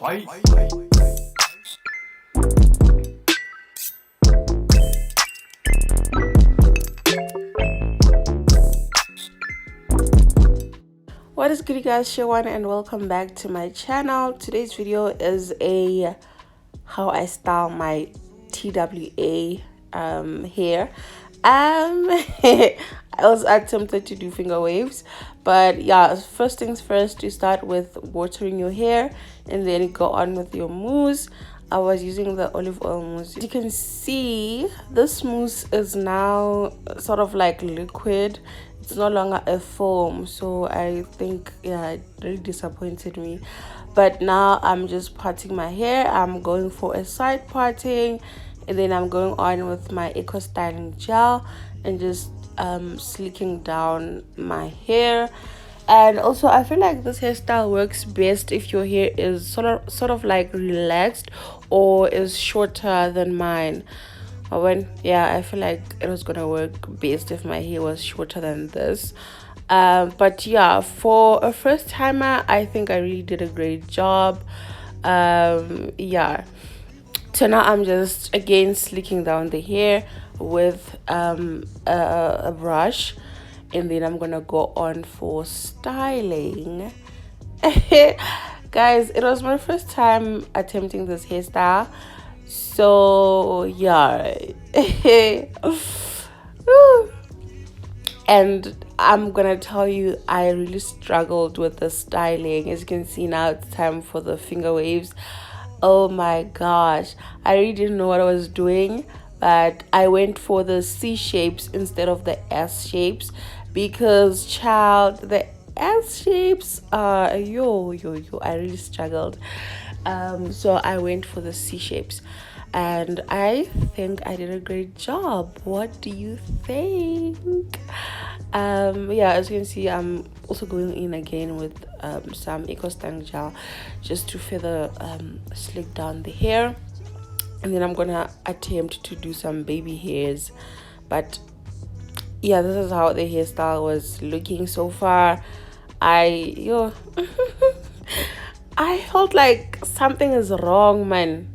Bye. What is good, you guys? Shawan, and welcome back to my channel. Today's video is a how I style my TWA hair. I was attempted to do finger waves, but yeah, first things first, you start with watering your hair and then you go on with your mousse. I was using the olive oil mousse. As you can see, this mousse is now sort of like liquid. It's no longer a foam, so I think, yeah, it really disappointed me. But now I'm just parting my hair. I'm going for a side parting, and then I'm going on with my eco styling gel and just slicking down my hair. And also, I feel like this hairstyle works best if your hair is sort of like relaxed or is shorter than mine. Yeah, I feel like it was gonna work best if my hair was shorter than this. But yeah, for a first timer, I think I really did a great job. Yeah, so now I'm just again slicking down the hair with a brush, and then I'm gonna go on for styling. Guys, it was my first time attempting this hairstyle, so yeah. And I'm gonna tell you, I really struggled with the styling. As you can see, now it's time for the finger waves. Oh my gosh, I really didn't know what I was doing, but I went for the C shapes instead of the S shapes because, child, the S shapes are yo, I really struggled. So I went for the C shapes, and I think I did a great job. What do you think? Yeah, as you can see, I'm also going in again with some eco styling gel just to further slick down the hair, and then I'm gonna attempt to do some baby hairs. But yeah, this is how the hairstyle was looking so far. I I felt like something is wrong, man.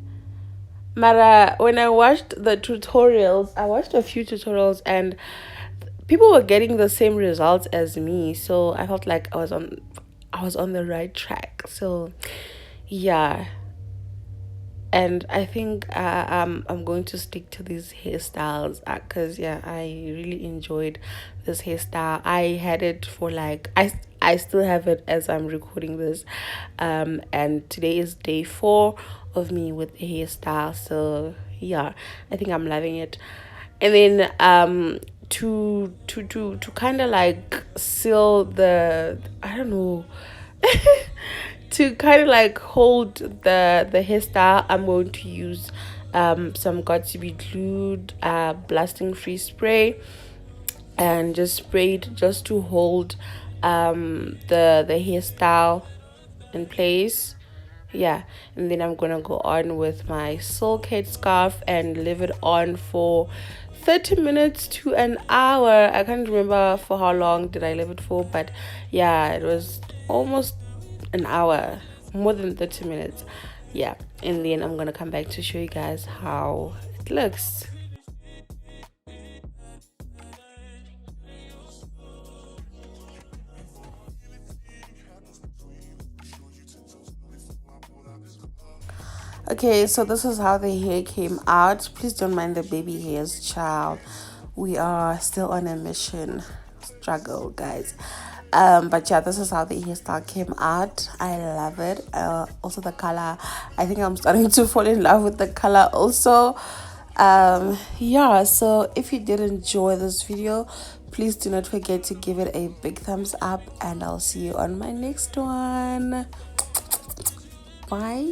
But when I watched the tutorials, I watched a few tutorials and people were getting the same results as me, so I felt like I was on the right track. So yeah, and I think I'm going to stick to these hairstyles because yeah, I really enjoyed this hairstyle. I had it for like I still have it as I'm recording this, and today is day 4 of me with the hairstyle. So yeah, I think I'm loving it. And then to kind of like seal the, I don't know, to kind of like hold the hairstyle, I'm going to use some got to be glued blasting free spray, and just spray it just to hold the hairstyle in place. Yeah, and then I'm gonna go on with my silk head scarf and leave it on for 30 minutes to an hour. I can't remember for how long did I leave it for, but yeah, it was almost an hour, more than 30 minutes. Yeah, and then I'm gonna come back to show you guys how it looks. Okay, so this is how the hair came out. Please don't mind the baby hairs, child. We are still on a mission. Struggle, guys. But yeah, this is how the hairstyle came out. I love it. Also the color, I think I'm starting to fall in love with the color also. Yeah, so if you did enjoy this video, please do not forget to give it a big thumbs up, and I'll see you on my next one. Bye.